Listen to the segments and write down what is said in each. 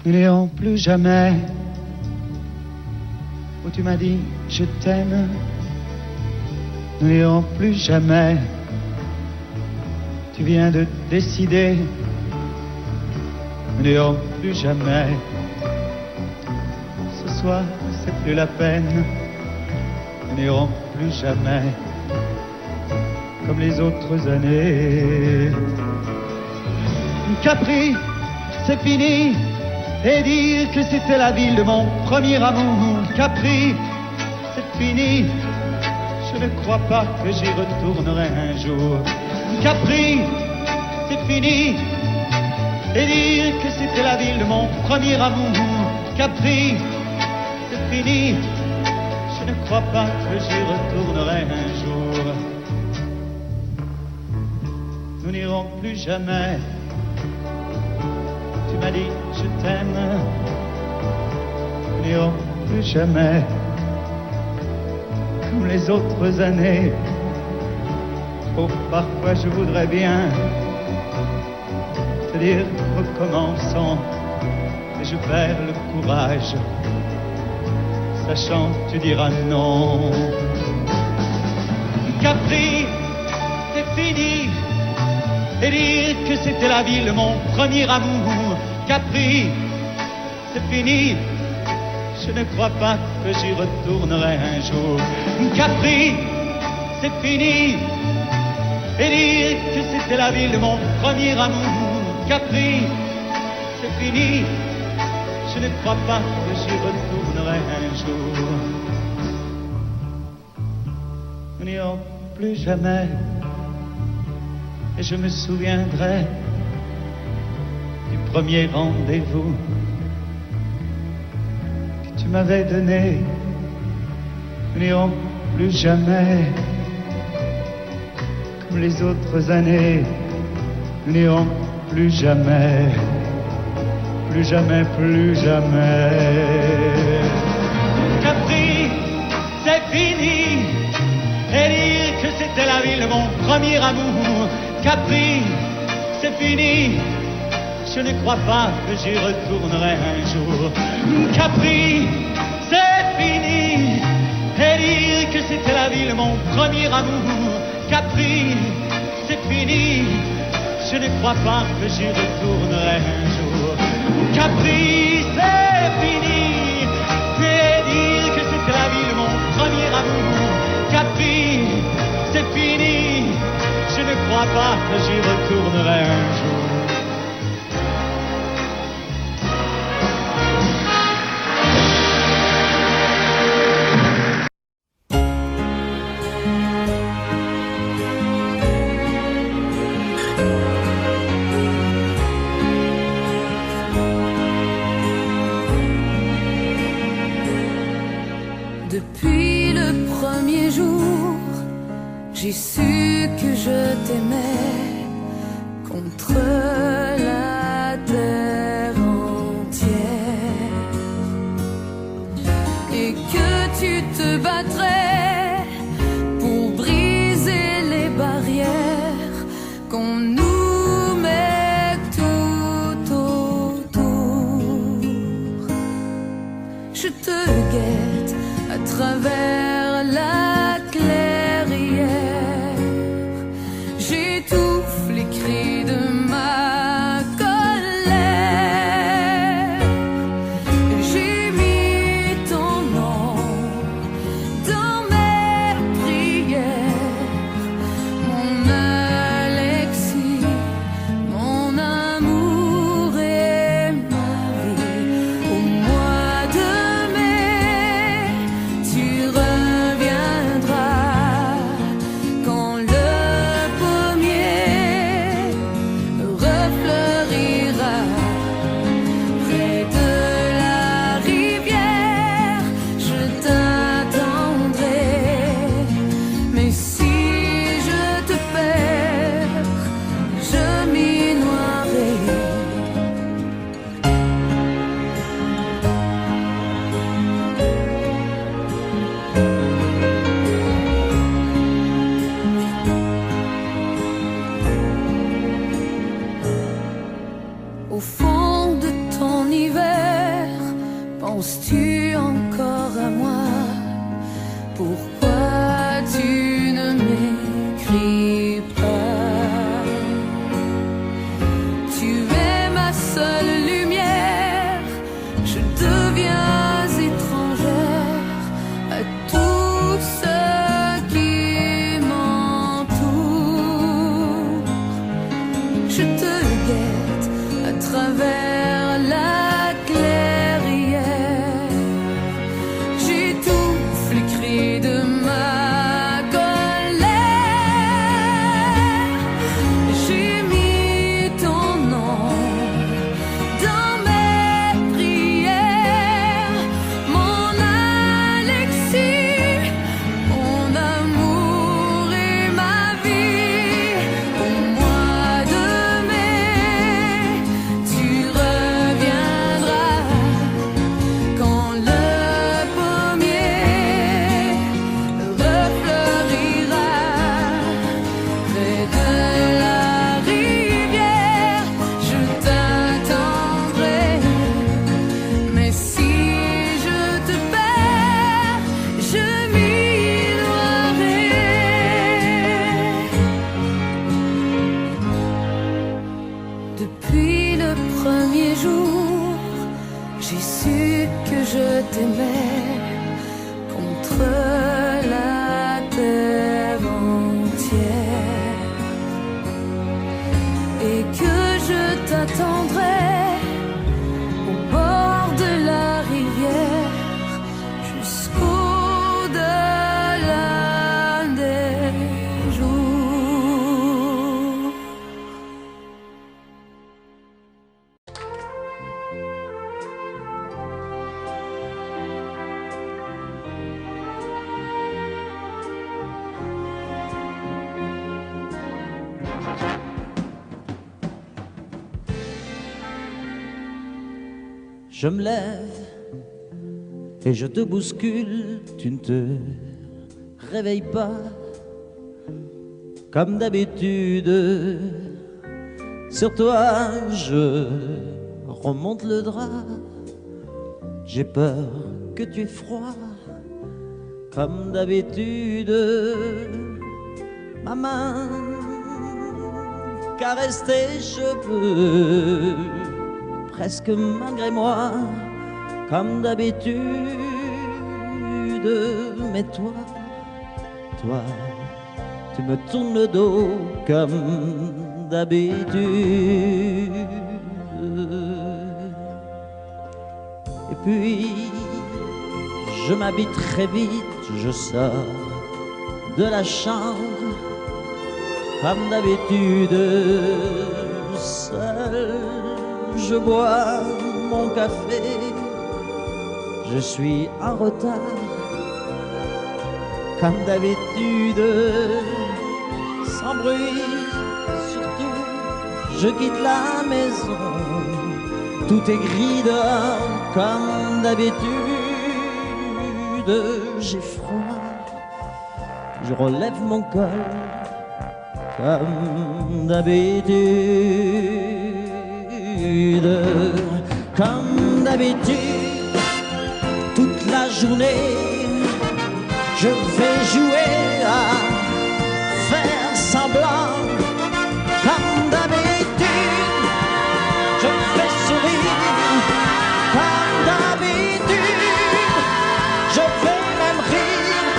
Nous n'irons plus jamais où tu m'as dit je t'aime. Nous n'irons plus jamais. Tu viens de décider. Nous n'irons plus jamais. Ce soir, c'est plus la peine. Nous n'irons plus jamais comme les autres années. Capri, c'est fini. Et dire que c'était la ville de mon premier amour. Capri, c'est fini. Je ne crois pas que j'y retournerai un jour. Capri, c'est fini. Et dire que c'était la ville de mon premier amour. Capri, c'est fini. Je ne crois pas que j'y retournerai un jour. Nous n'irons plus jamais. Tu m'as dit je t'aime. Nous n'irons plus jamais comme les autres années. Oh, parfois je voudrais bien te dire recommençons, mais je perds le courage, sachant que tu diras non. Capri, c'est fini. Et dire que c'était la ville de mon premier amour. Capri, c'est fini. Je ne crois pas que j'y retournerai un jour. Capri, c'est fini. Et dire que c'était la ville de mon premier amour. Capri, c'est fini. Je ne crois pas que j'y retournerai un jour. Nous n'irons plus jamais. Et je me souviendrai du premier rendez-vous que tu m'avais donné. Nous n'irons plus jamais comme les autres années. Nous n'irons plus jamais, plus jamais, plus jamais. Capri, c'est fini. Et dire que c'était la ville de mon premier amour. Capri, c'est fini. Je ne crois pas que j'y retournerai un jour. Capri, c'est fini. Et dire que c'était la ville de mon premier amour. Capri, c'est fini. Je ne crois pas que j'y retournerai un jour. Capri, c'est fini. Et dire que c'était la ville de mon premier amour. Capri, c'est fini. Je ne crois pas que j'y retournerai un jour. Depuis le premier jour, j'ai su que je t'aimais contre la terre entière et que tu te battrais pour briser les barrières qu'on nous met tout autour. Je te guette à travers la clairière. J'étouffe les cris de ma colère. J'ai mis ton nom dans mes prières. Mon Alexis, mon amour et ma vie. Au mois de mai, tu penses-tu encore à moi? Pourquoi tu ne m'écris pas? Tu es ma seule lumière, je deviens étrangère à tout ce qui m'entoure. Je te guette à travers la clairière, j'étouffe les cris de ma colère. J'ai mis ton nom dans mes prières, mon Alexis, mon amour et ma vie. Au mois de mai, tu reviendras quand le pommier refleurira près de la rivière. Je t'attendrai, mais si je te perds, je m'y noierai. Depuis le premier jour, j'ai su que je t'aimais contre la terre entière, et que je t'attendrai au bord de la rivière jusqu'au-delà des jours. Je me lève et je te bouscule, tu ne te réveilles pas comme d'habitude. Sur toi, je remonte le drap. J'ai peur que tu aies froid comme d'habitude. Ma main caresse tes cheveux, presque malgré moi, comme d'habitude. Mais toi, tu me tournes le dos comme d'habitude. Et puis, je m'habille très vite, je sors de la chambre, comme d'habitude, seul. Je bois mon café, je suis en retard, comme d'habitude, sans bruit, surtout, je quitte la maison, tout est gris dehors, comme d'habitude, j'ai froid, je relève mon col, comme d'habitude. Comme d'habitude, toute la journée, je vais jouer à faire semblant. Comme d'habitude, je fais sourire. Comme d'habitude, je vais même rire.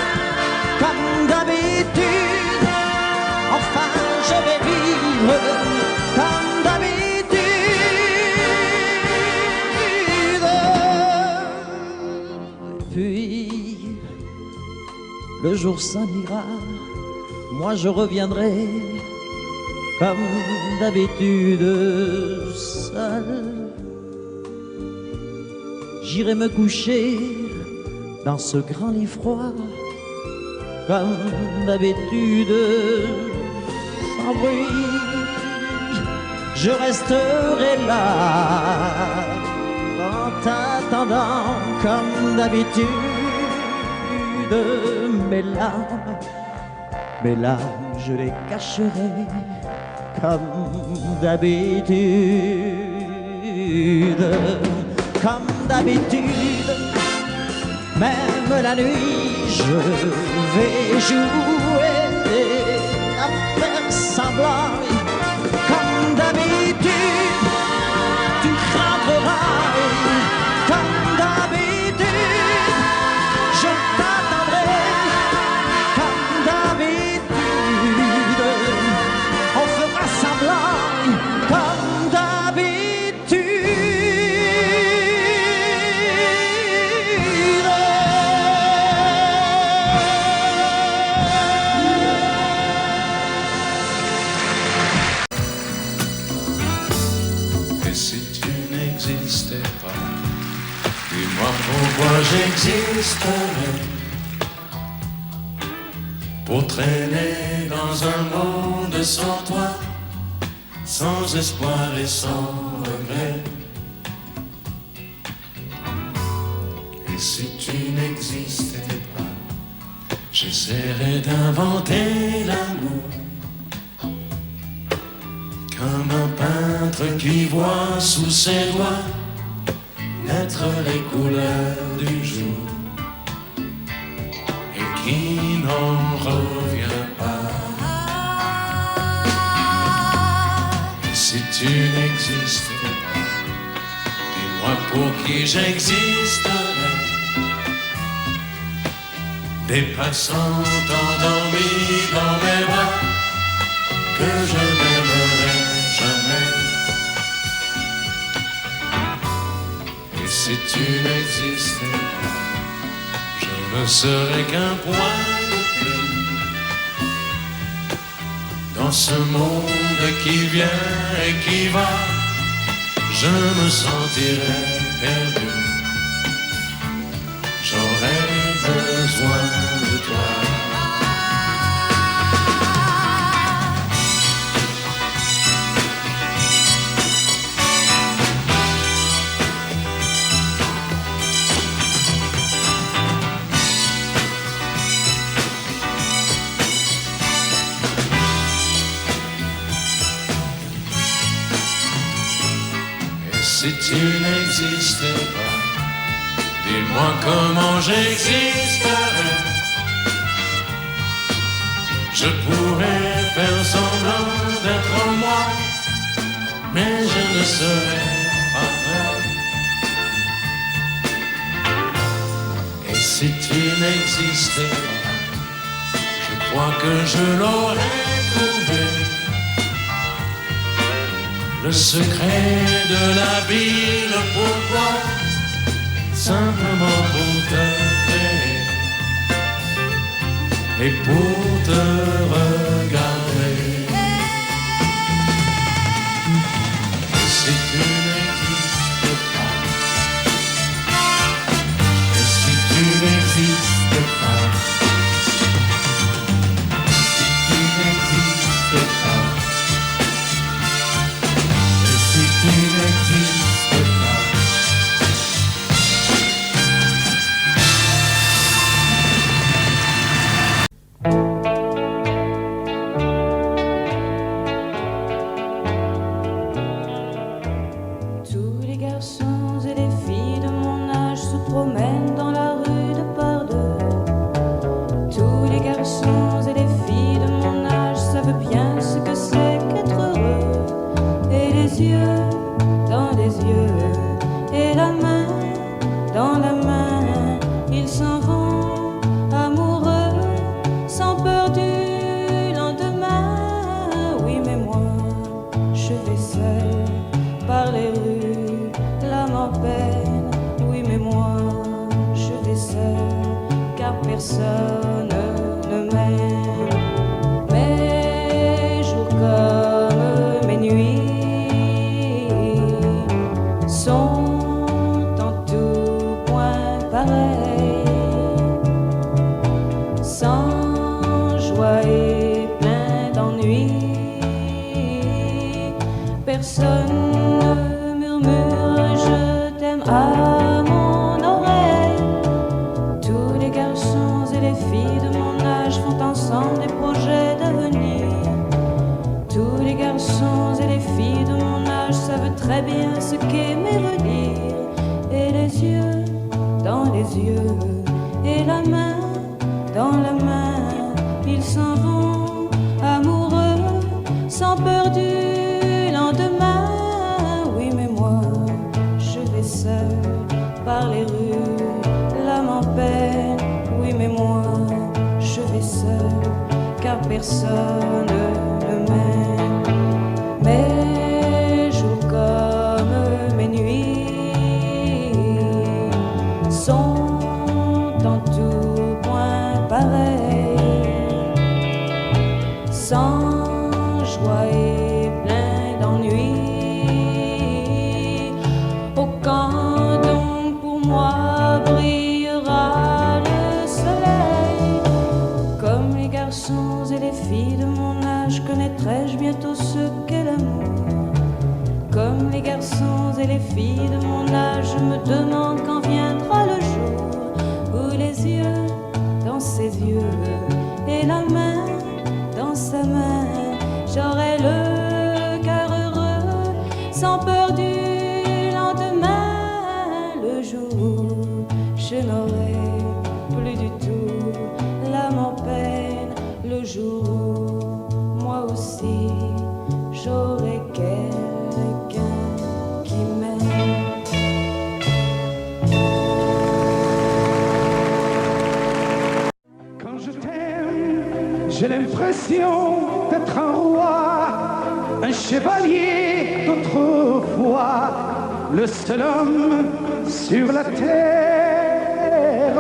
Comme d'habitude, enfin je vais vivre. Comme d'habitude. Puis, le jour s'en ira, moi je reviendrai, comme d'habitude, seul. J'irai me coucher dans ce grand lit froid, comme d'habitude, sans bruit. Je resterai là, en t'attendant, comme d'habitude. Mes larmes, je les cacherai, comme d'habitude. Comme d'habitude, Même la nuit, je vais jouer à faire semblant. Comme d'habitude, tu craqueras. Comme d'habitude, je t'attendrai. Comme d'habitude, on fera semblant. Comme pourquoi j'existerais pour traîner dans un monde sans toi, sans espoir et sans regret. Et si tu n'existais pas, j'essaierais d'inventer l'amour comme un peintre qui voit sous ses doigts naître les couleurs du jour et qui n'en revient pas. Et si tu n'existais pas, dis-moi pour qui j'existerais. Des passants endormis dans mes bras que je n'aimerais jamais. Si tu n'existais pas, je ne serais qu'un point de plus dans ce monde qui vient et qui va. Je me sentirais perdu. J'aurais besoin de toi. Si tu n'existais pas, dis-moi comment j'existerais. Je pourrais faire semblant d'être moi, mais je ne serais pas vrai. Et si tu n'existais pas, je crois que je l'aurais trouvé. Le secret de la vie, le pourquoi, simplement pour te créer et pour te regarder. Et si tu n'existes pas, et si tu n'existes pas, si tu n'existes pas, tu n'existes pas. Tous les garçons et les filles de mon âge se promènent dans la rue de par deux. Tous les garçons et les filles de mon âge savent bien ce que c'est qu'être heureux. Et les yeux dans les yeux et la main dans la main, ils s'en vont amoureux sans peur du lendemain. Oui, mais moi je vais seul par les rues, l'âme en peine. Oui, mais moi je vais seul car personne ne m'aime. Mes jours comme mes nuits sont en tout point pareils, sans joie et plein d'ennui. Personne ne murmure je t'aime à mon oreille. Tous les garçons et les filles de mon âge font ensemble des projets d'avenir. Tous les garçons et les filles de mon âge savent très bien ce qu'aimer veut dire. Et les yeux dans les yeux dans la main, ils s'en vont amoureux, sans peur du lendemain. Oui, mais moi, je vais seul par les rues, l'âme en peine. Oui, mais moi, je vais seul, car personne ne m'aime. Mes jours comme mes nuits sont en tout point pareils, sans joie et plein d'ennui. Oh, quand donc pour moi brillera le soleil, comme les garçons et les filles de mon âge, connaîtrai-je bientôt ce qu'est l'amour. Comme les garçons et les filles de mon âge, je me demande quand viendra le jour où les yeux dans ses yeux et la main dans sa main, j'aurai le cœur heureux, sans peur du lendemain. Le jour où je n'aurai plus du tout l'âme en peine, le jour où moi aussi j'aurai quelqu'un qui m'aime. Quand je t'aime, j'ai l'impression d'être un roi, un chevalier d'autrefois, le seul homme sur la terre.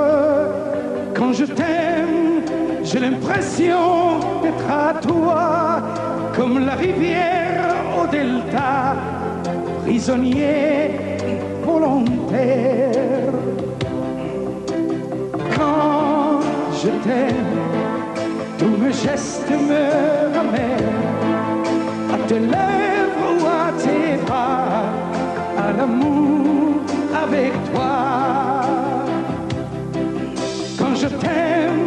Quand je t'aime, j'ai l'impression d'être à toi, comme la rivière au delta, prisonnier volontaire. Quand je t'aime, tous mes gestes me ramènent à tes lèvres ou à tes bras, à l'amour avec toi. Quand je t'aime,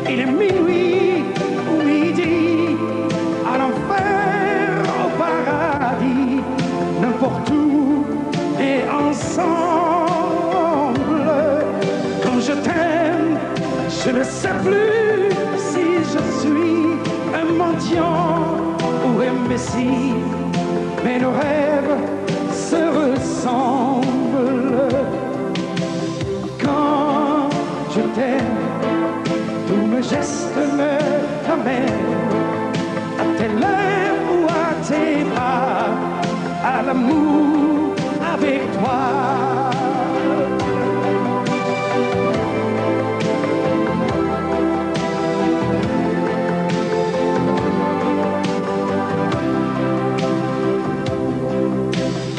il est minuit ou midi, à l'enfer, au paradis, n'importe où et ensemble. Quand je t'aime, je ne sais plus si je suis un mendiant ou un messie, mais nos rêves se ressemblent. Quand je t'aime, tous mes gestes me ramènent à tes lèvres ou à tes bras, à l'amour avec toi.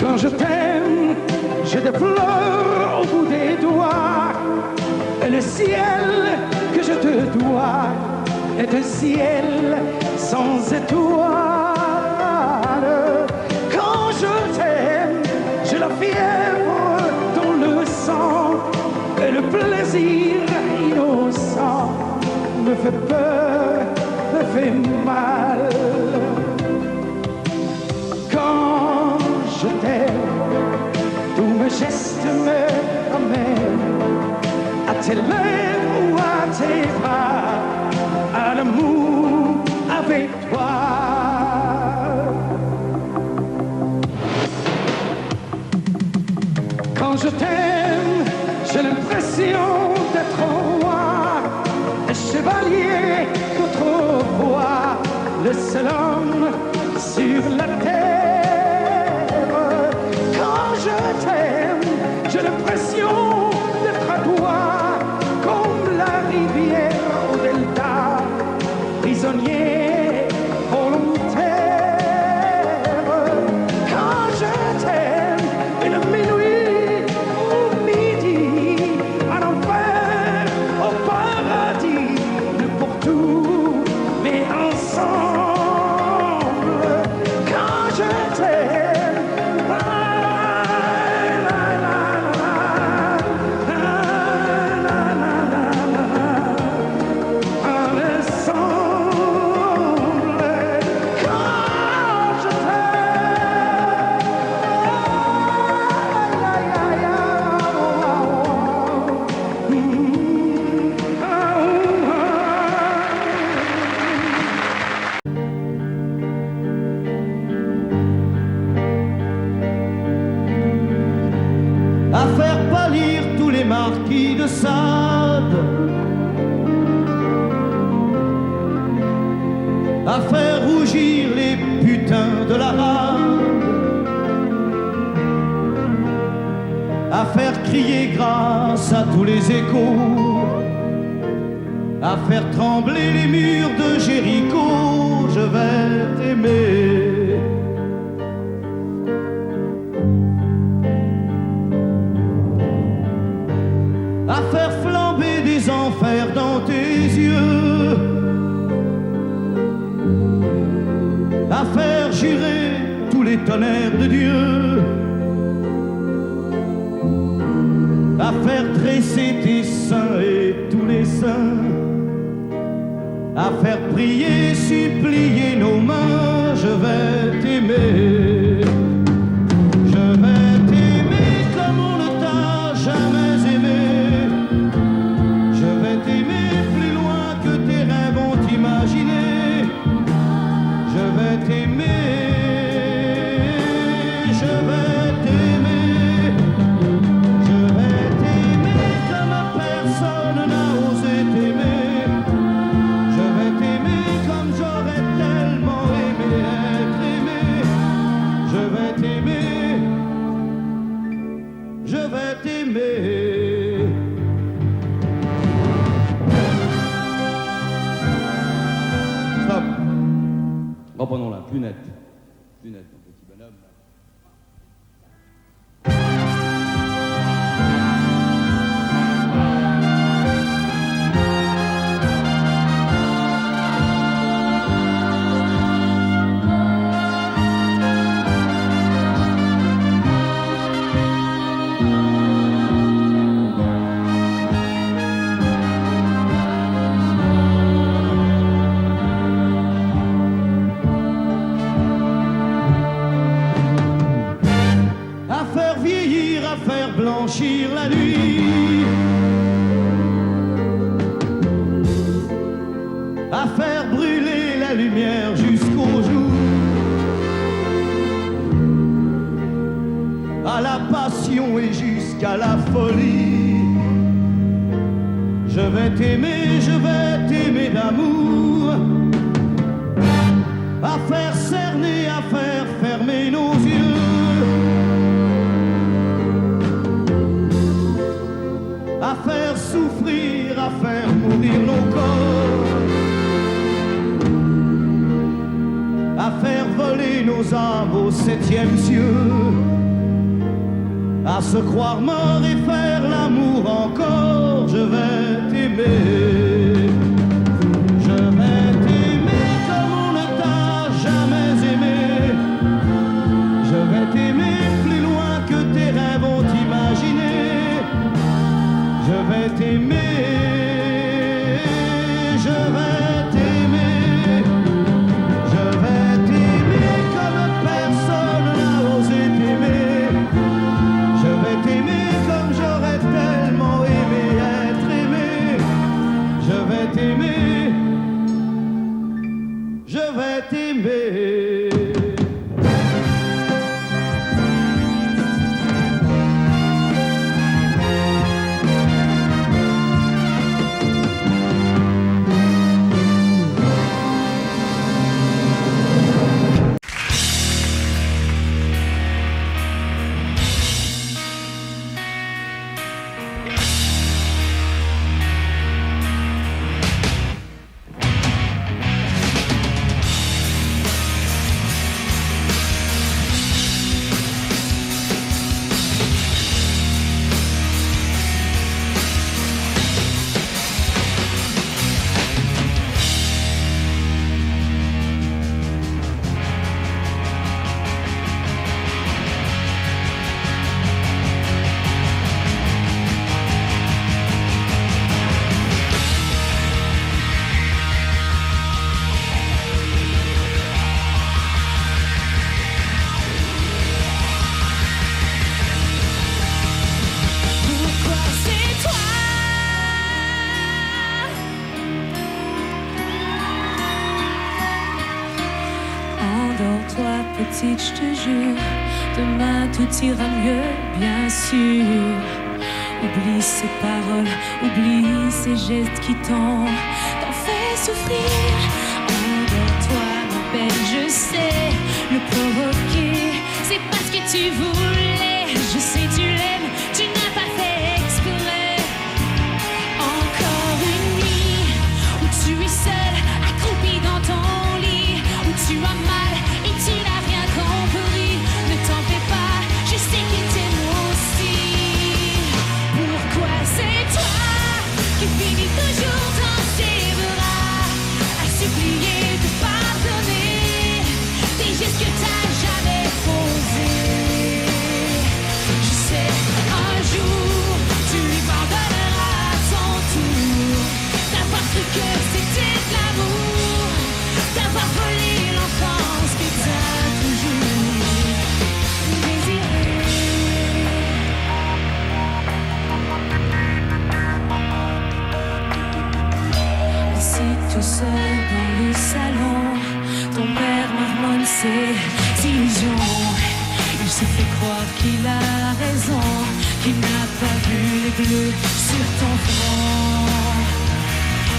Quand je t'aime, j'ai des fleurs au bout des doigts, et le ciel que je te dois est un ciel sans étoiles. Quand je t'aime, j'ai la fièvre dans le sang, et le plaisir innocent me fait peur, me fait mal. Quand je t'aime, tous mes gestes me ramènent à tes lèvres ou à tes bras, à l'amour avec toi. Quand je t'aime, j'ai l'impression d'être un roi, un chevalier d'autrefois, le seul homme sur la terre. Quand je t'aime, j'ai l'impression d'être à toi, comme la rivière au delta, prisonnier volontaire. Quand je t'aime, une minuit ou midi, à l'enfer, au paradis, n'importe où, mais ensemble. Quand je t'aime, la, la, la, la, à faire pâlir tous les marquis de Sade, à faire rougir les putains de la rade, à faire crier grâce à tous les échos, à faire trembler les murs de Jéricho. Je vais t'aimer. À faire flamber des enfers dans tes yeux, à faire jurer tous les tonnerres de Dieu, à faire dresser tes seins et tous les saints, à faire prier, supplier nos mains. Je vais t'aimer. Je vais t'aimer comme on ne t'a jamais aimé. Je vais t'aimer plus loin que tes rêves ont imaginé. Je vais t'aimer. Je vais t'aimer. Je vais t'aimer comme personne n'a osé t'aimer. Je vais t'aimer comme j'aurais tellement aimé être aimé. Je vais t'aimer. Je vais t'aimer. Stop. Reprenons-la, plus net. Plus net, mon petit bonhomme. À faire vieillir, à faire blanchir la nuit, à faire brûler la lumière jusqu'au jour, à la passion et jusqu'à la folie. Je vais t'aimer d'amour, à faire cerner, à faire fermer nos yeux, à faire souffrir, à faire mourir nos corps, à faire voler nos âmes au 7e cieux, à se croire mort et faire l'amour encore. Je vais t'aimer. Je vais t'aimer comme on ne t'a jamais aimé. Je vais t'aimer plus loin que tes rêves ont imaginé. Je vais t'aimer, je vais t'aimer, je vais t'aimer comme personne n'a osé t'aimer. Je vais t'aimer comme j'aurais tellement aimé être aimé. Je vais t'aimer, je vais t'aimer. Endors-toi, petite, je te jure. Demain tout ira mieux, bien sûr. Oublie ces paroles, oublie ces gestes qui t'ont fait souffrir. Endors-toi, ma belle, je sais le provoquer. C'est parce que tu voulais, je sais tu l'aimes, tu n'as pas fait exprès. Encore une nuit où tu es seule, accroupie dans ton lit, où tu as mal et tu n'as rien compris. Ne t'en fais pas, je sais qu'il t'aime aussi. Pourquoi c'est toi qui finis toujours dans ses bras, à supplier de pardonner des gestes que t'as jamais posés? Je sais, un jour tu lui pardonneras à ton tour d'avoir cru que c'était de l'amour, d'avoir volé l'enfance que t'as toujours désirée. Assis tout seul dans le salon, ton père marmonne ses illusions. Il se fait croire qu'il a raison, qu'il n'a pas vu les bleus sur ton front.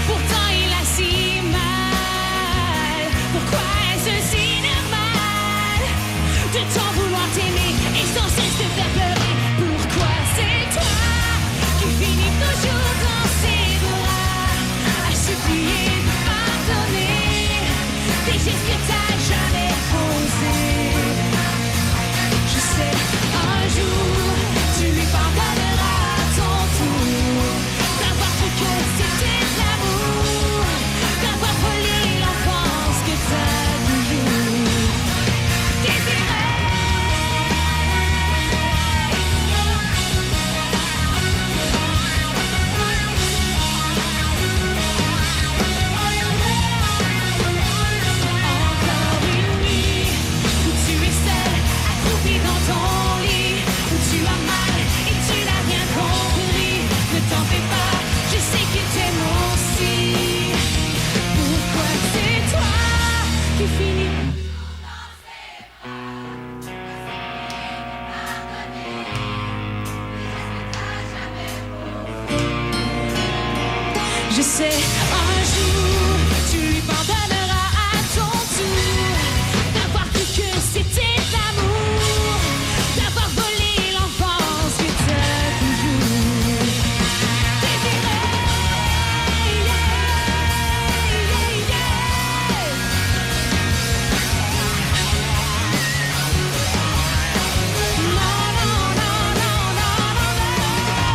Pourtant il a si mal. Pourquoi est-ce si normal de t'en vouloir t'aimer et sans cesse te faire pleurer? Pourquoi c'est toi qui finis toujours dans ses bras, à supplier de pardonner des gestes que t'as jamais posés? Je sais, un jour tu lui pardonneras à ton tour d'avoir cru que c'était de l'amour, d'avoir volé l'enfance que t'as toujours désirée. Encore une nuit où tu es seule, accroupie dans ton lit, où tu as mal et tu n'as rien compris. Ne t'en fais pas, je sais qu'il t'aime aussi. Pourquoi c'est toi qui finis? Je sais, un jour, tu lui pardonneras à ton tour d'avoir cru que c'était de l'amour, d'avoir volé l'enfance que t'as toujours désirée. Non, non, non, non, non, non, non.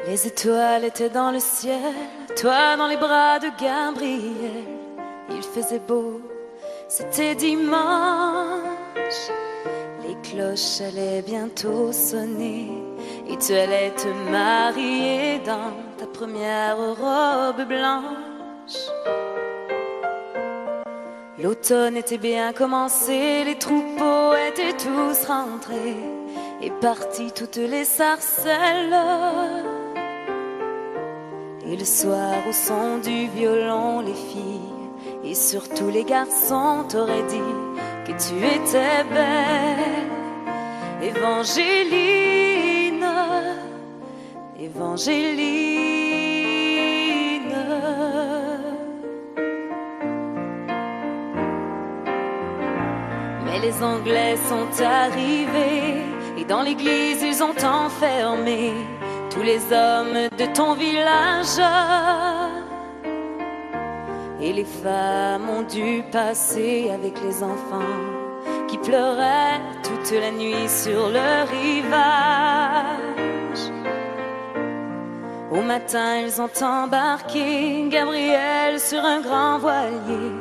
Les étoiles étaient dans le ciel, toi dans les bras de Gabriel. Il faisait beau, c'était dimanche. Les cloches allaient bientôt sonner et tu allais te marier dans ta première robe blanche. L'automne était bien commencé, les troupeaux étaient tous rentrés et partis toutes les sarcelles. Et le soir au son du violon, les filles Et surtout les garçons t'auraient dit que tu étais belle. Évangéline, Évangéline. Mais les Anglais sont arrivés et dans l'église ils ont enfermé tous les hommes de ton village. Et les femmes ont dû passer avec les enfants qui pleuraient toute la nuit sur le rivage. Au matin, ils ont embarqué Gabriel sur un grand voilier,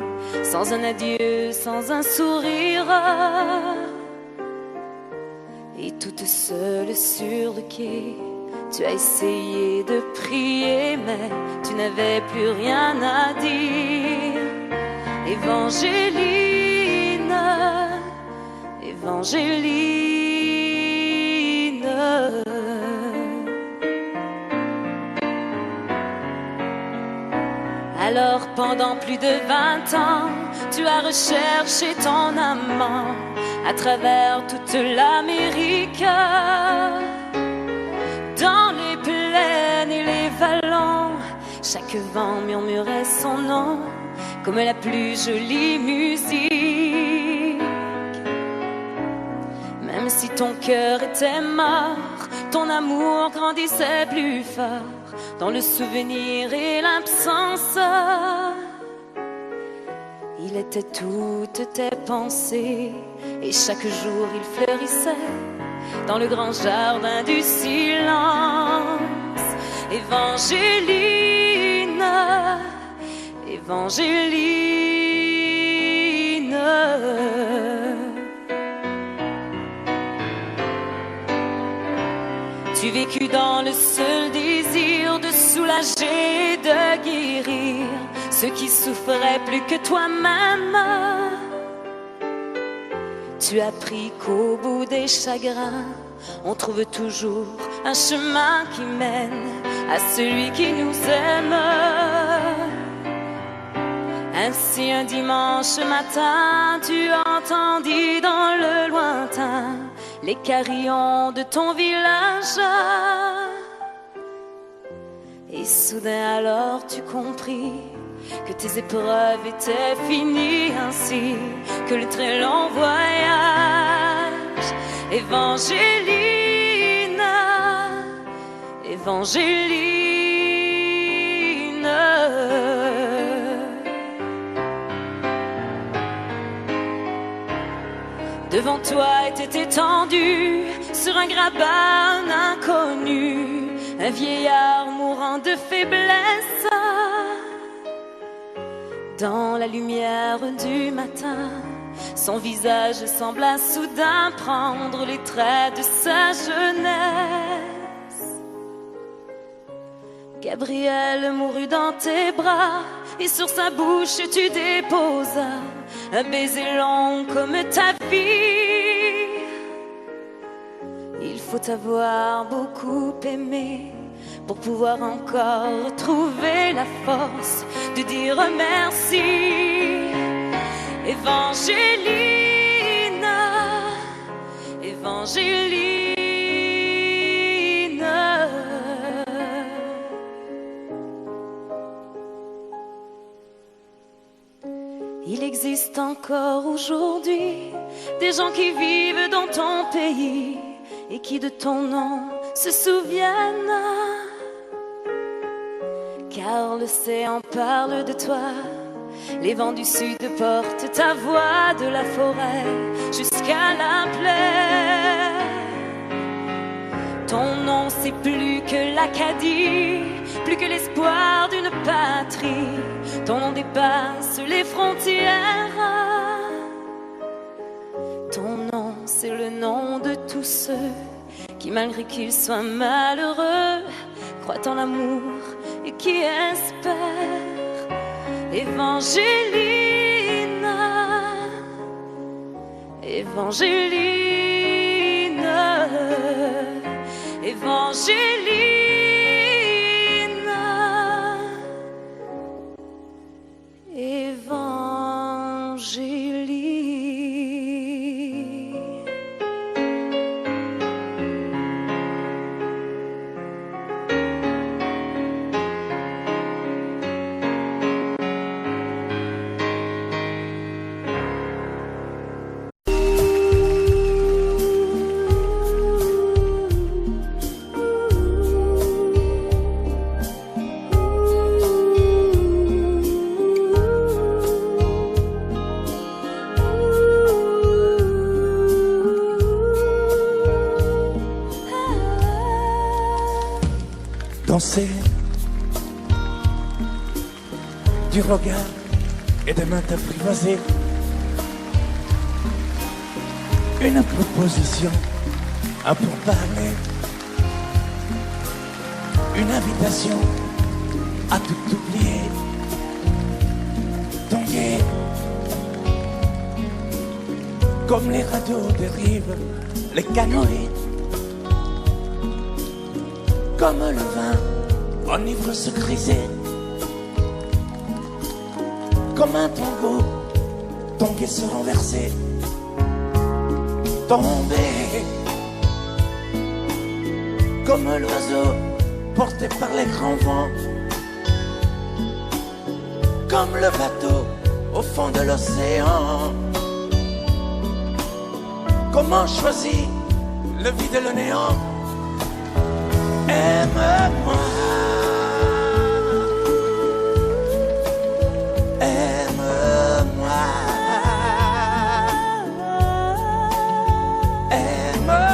sans un adieu, sans un sourire. Et toute seule sur le quai, tu as essayé de prier, mais tu n'avais plus rien à dire. Évangéline, Évangéline. Alors pendant plus de 20 ans, tu as recherché ton amant à travers toute l'Amérique. Dans les plaines et les vallons, chaque vent murmurait son nom comme la plus jolie musique. Même si ton cœur était mort, ton amour grandissait plus fort dans le souvenir et l'absence. Il était toutes tes pensées et chaque jour il fleurissait dans le grand jardin du silence. Évangéline, Évangéline. Tu vécus dans le seul désir de soulager, de guérir ceux qui souffraient plus que toi-même. Tu as appris qu'au bout des chagrins, on trouve toujours un chemin qui mène à celui qui nous aime. Ainsi un dimanche matin, tu entendis dans le lointain les carillons de ton village. Et soudain alors tu compris que tes épreuves étaient finies, ainsi que le très long voyage. Évangéline, Évangéline. Devant toi était étendu sur un grabat un inconnu, un vieillard mourant de faiblesse. Dans la lumière du matin, son visage sembla soudain prendre les traits de sa jeunesse. Gabriel mourut dans tes bras et sur sa bouche tu déposas un baiser long comme ta vie. Il faut avoir beaucoup aimé pour pouvoir encore trouver la force de dire merci. Évangéline, Évangéline. Il existe encore aujourd'hui des gens qui vivent dans ton pays et qui de ton nom se souviennent. Car l'océan parle de toi, les vents du sud portent ta voix de la forêt jusqu'à la plaine. Ton nom c'est plus que l'Acadie, plus que l'espoir d'une patrie. Ton nom dépasse les frontières. Ton nom c'est le nom de tous ceux qui malgré qu'ils soient malheureux croient en l'amour et qui espèrent. Évangéline, Évangéline, Évangéline, Évangéline. danser du regard et des mains apprivoisées. Une proposition, un pourparler, une invitation à tout oublier. Tanguer comme les radeaux dérivent, les canoës, comme le vin enivre se griser, comme un tango, tanguer se renverser, tomber comme l'oiseau porté par les grands vents, comme le bateau au fond de l'océan. Comment choisir le vide et le néant? Aime-moi, aime-moi, aime-moi,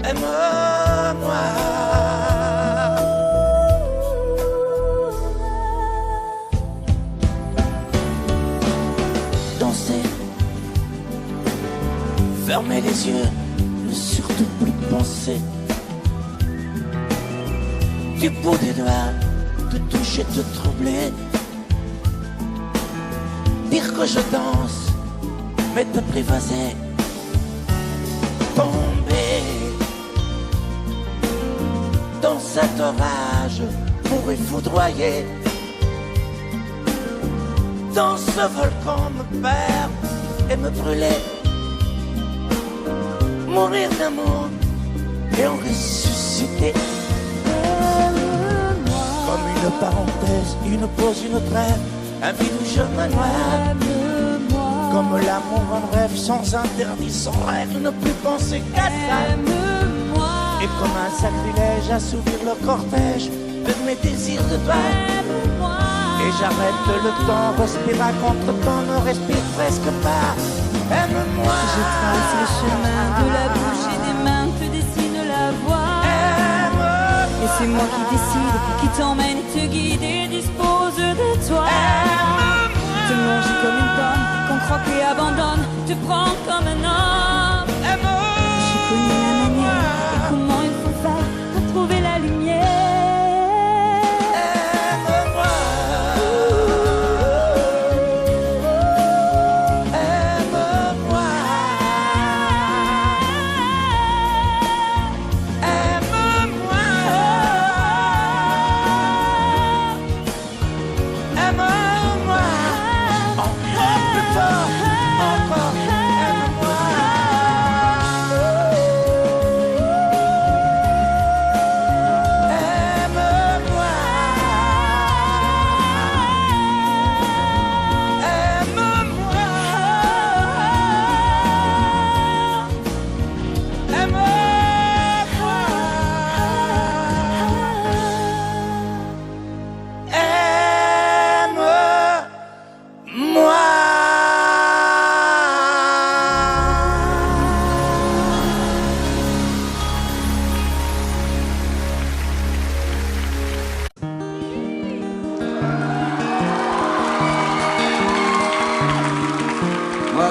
aime-moi. Danser, fermer les yeux, ne surtout plus penser. Du bout des doigts, te toucher, te troubler. Dire que je danse, mais t'apprivoiser. Tomber dans cet orage pour y foudroyer. Dans ce volcan me perdre et me brûler. Mourir d'amour et en ressusciter. Comme une parenthèse, une pause, une trêve, un vide où je me noie. Comme l'amour en rêve, sans interdit, sans règle, ne plus penser qu'à ça. Et comme un sacrilège, assouvir le cortège de mes désirs de toi. Et j'arrête le temps, respire à contre-temps, ne respire presque pas. Aime-moi. Je trace le chemin de la bouche et des mains, te dessine la voie. Et c'est moi qui décide, qui t'emmène, te guide et dispose de toi. Te manger comme une pomme, qu'on croque et abandonne, te prends comme un homme. J'ai connu la manière et comment il faut faire pour trouver la lumière.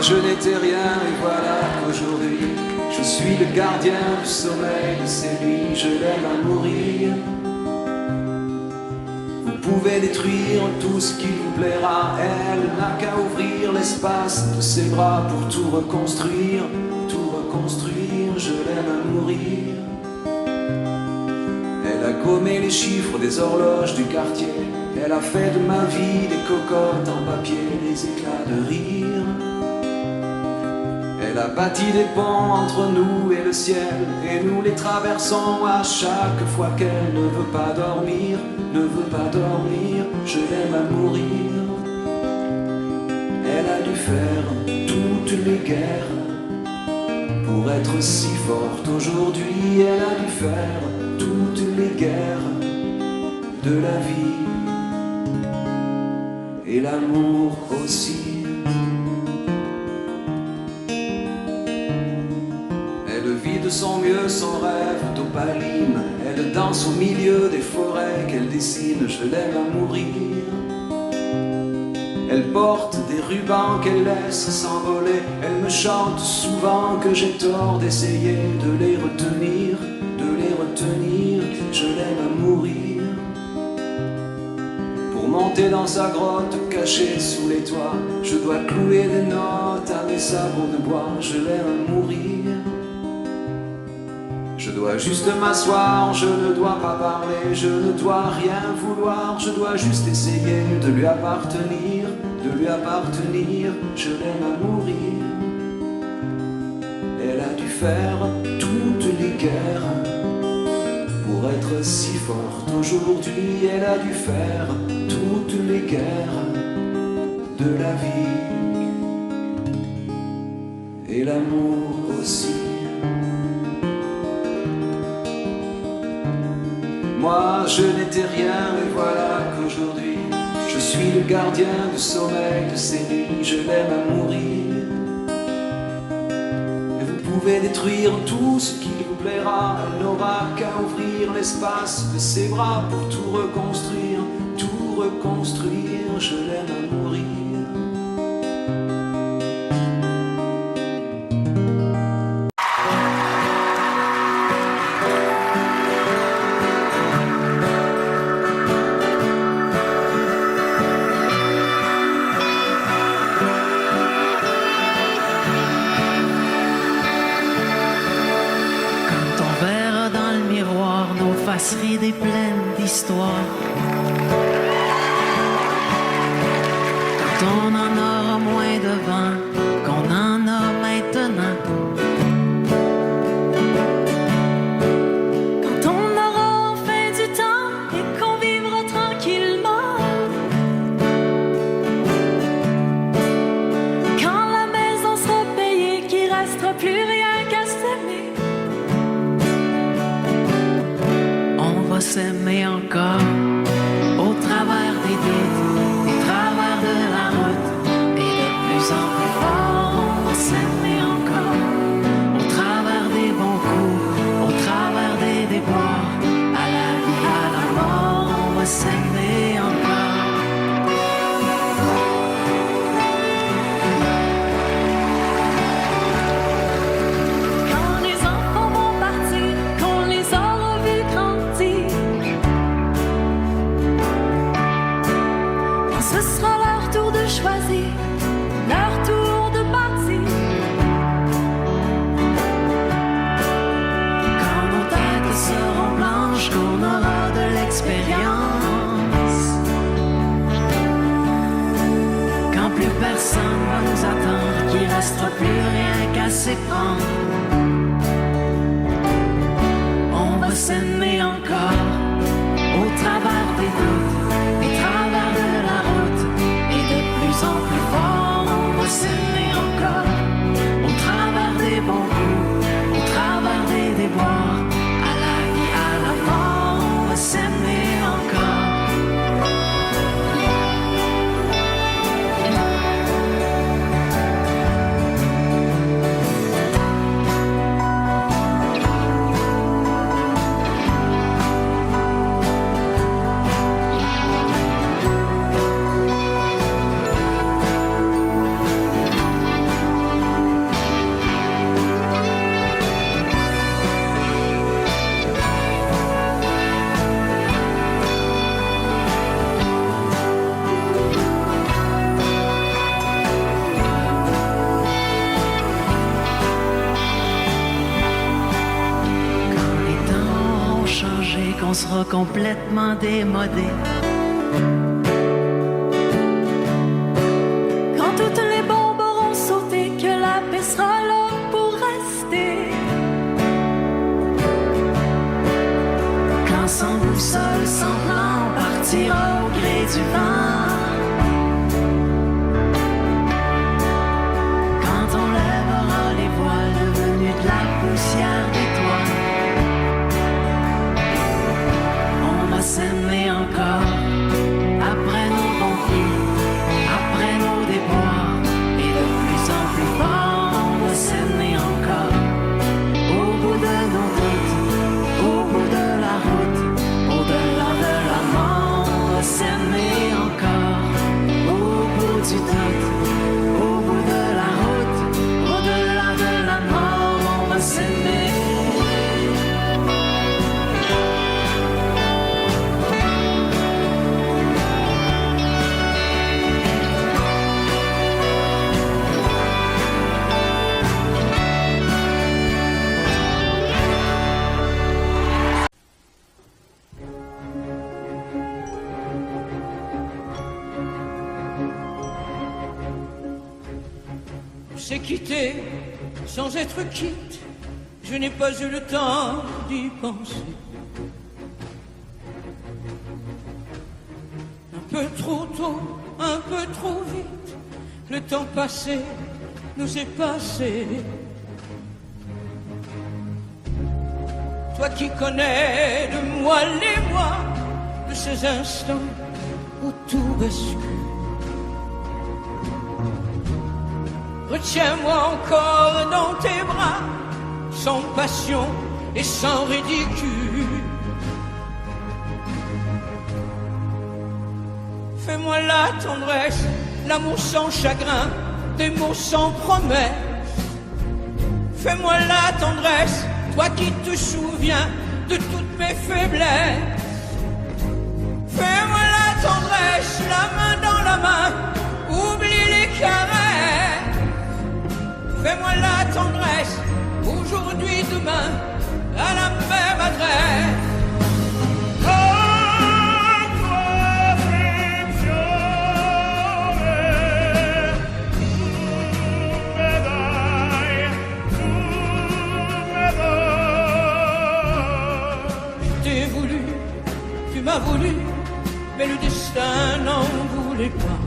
Je n'étais rien et voilà qu'aujourd'hui je suis le gardien du sommeil de ces nuits. Je l'aime à mourir. Vous pouvez détruire tout ce qui vous plaira. Elle n'a qu'à ouvrir l'espace de ses bras pour tout reconstruire. Tout reconstruire, je l'aime à mourir. Elle a gommé les chiffres des horloges du quartier. Elle a fait de ma vie des cocottes en papier, des éclats de rire. Elle a bâti des ponts entre nous et le ciel, et nous les traversons à chaque fois qu'elle ne veut pas dormir, ne veut pas dormir, je l'aime à mourir. Elle a dû faire toutes les guerres pour être si forte aujourd'hui. Elle a dû faire toutes les guerres de la vie et l'amour aussi. Elle vide de son mieux son rêve d'opaline. Elle danse au milieu des forêts qu'elle dessine. Je l'aime à mourir. Elle porte des rubans qu'elle laisse s'envoler. Elle me chante souvent que j'ai tort d'essayer de les retenir, de les retenir. Je l'aime à mourir. Pour monter dans sa grotte cachée sous les toits, je dois clouer des notes à mes sabots de bois. Je l'aime à mourir. Je dois juste m'asseoir, je ne dois pas parler, je ne dois rien vouloir, je dois juste essayer de lui appartenir, de lui appartenir. Je l'aime à mourir. Elle a dû faire toutes les guerres pour être si forte aujourd'hui. Elle a dû faire toutes les guerres de la vie et l'amour aussi. Moi je n'étais rien et voilà qu'aujourd'hui je suis le gardien du sommeil de ces nuits. Je l'aime à mourir. Et vous pouvez détruire tout ce qui vous plaira. Elle n'aura qu'à ouvrir l'espace de ses bras pour tout reconstruire, tout reconstruire. Je l'aime à mourir. Des plaines d'histoire. Quand on en aura moins de vent qu'on en a maintenant. Quand on aura enfin du temps et qu'on vivra tranquillement. Quand la maison sera payée, qu'il restera plus rien qu'à s'aimer. S'aimer encore au travers des doutes, au travers de la route, et de plus en plus fort. On va s'aimer encore au travers des bons coups, au travers des déboires, à la vie, à la mort. On va s'aimer encore. Quand les enfants vont partir, qu'on les aura vus grandir, ce sera leur tour de choisir, leur tour de partir. Quand nos têtes seront blanches, qu'on aura de l'expérience. Quand plus personne va nous attendre, qu'il restera plus rien qu'à s'éprendre. On va s'aimer encore au travers des doutes, au travers de la route, et de plus en plus fort. On va s'aimer encore au travers des bons coups, au travers des déboires, à la vie, à la mort. On va s'aimer encore. On sera complètement démodé. Quand toutes les bombes auront sauté, que la paix sera là pour rester. Quand sans boussole, sans plan, on partira au gré du vent. Quand on lèvera les voiles devenus de la poussière des toits. S'aimer encore à s'est quitté sans être quitte. Je n'ai pas eu le temps d'y penser. Un peu trop tôt, un peu trop vite, le temps passé nous est passé. Toi qui connais de moi les mois, de ces instants où tout bascule. Retiens-moi encore dans tes bras, sans passion et sans ridicule. Fais-moi la tendresse, l'amour sans chagrin, des mots sans promesse. Fais-moi la tendresse, toi qui te souviens de toutes mes faiblesses. Fais-moi la tendresse, la main dans la main, oublie les caresses. Fais-moi la tendresse, aujourd'hui, demain, à la même adresse. Tu m'as voulu, mais le destin n'en voulait pas.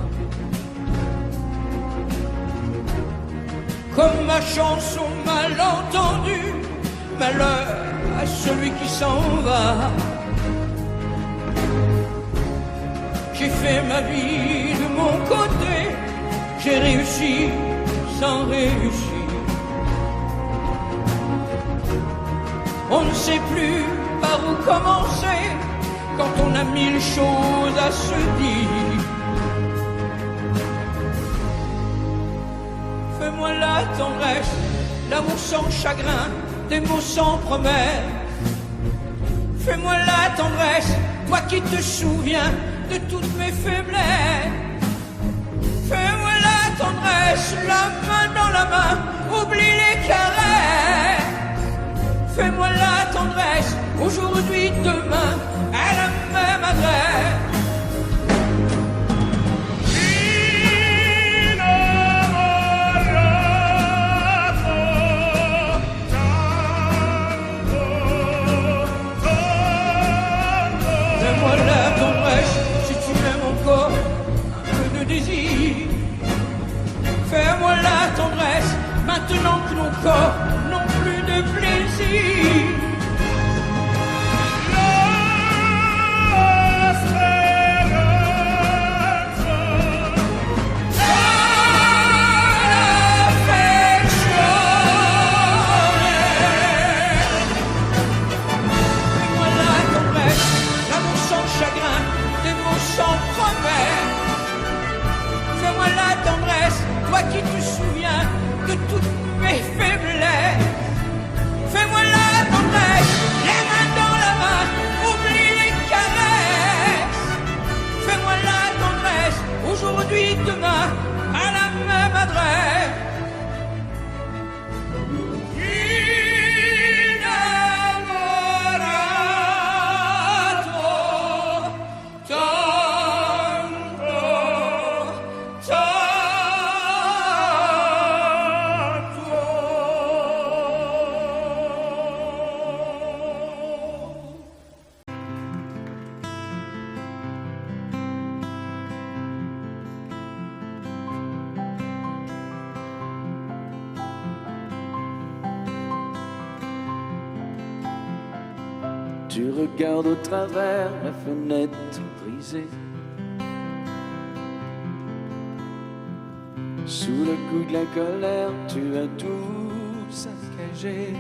Comme ma chanson mal entendue, malheur à celui qui s'en va. J'ai fait ma vie de mon côté, j'ai réussi sans réussir. On ne sait plus par où commencer quand on a mille choses à se dire. Fais-moi la tendresse, l'amour sans chagrin, des mots sans promesse. Fais-moi la tendresse, toi qui te souviens de toutes mes faiblesses. Fais-moi la tendresse, la main dans la main, oublie les caresses. Fais-moi la tendresse, aujourd'hui, demain, à la même adresse. Fais-moi la tendresse, si tu m'aimes encore, un peu de désir. Fais-moi la tendresse, maintenant que nos corps n'ont plus de plaisir. Fais-moi la tendresse, toi qui te souviens de toutes mes faiblesses. Fais-moi la tendresse, les mains dans la main, oublie les caresses. Fais-moi la tendresse, aujourd'hui, demain, à la même adresse. Tu regardes au travers la fenêtre brisée. Sous le coup de la colère, tu as tout saccagé.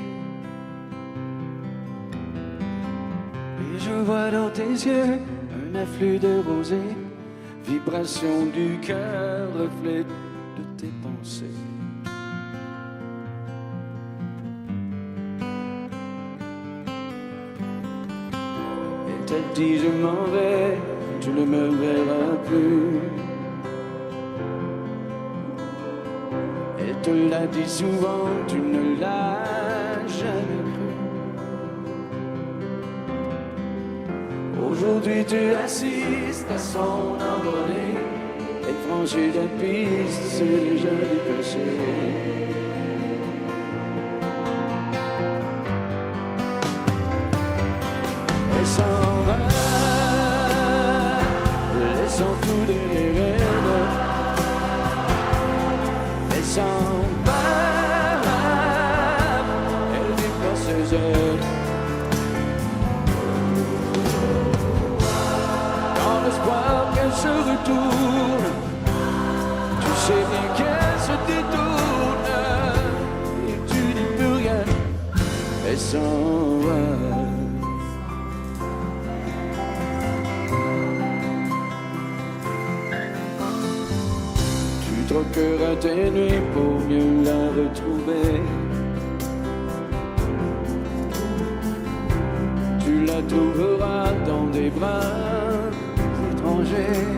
Et je vois dans tes yeux un afflux de rosée, vibration du cœur, reflet de tes pensées. T'as dit je m'en vais, tu ne me verras plus. Et te l'a dit souvent, tu ne l'as jamais cru. Aujourd'hui tu assistes à son envolée et franchis la piste sur les jolis péchés. se retourne. Tu sais bien qu'elle se détourne et tu dis plus rien. Elle s'en va. Tu troqueras tes nuits pour mieux la retrouver. Tu la trouveras dans des bras étrangers.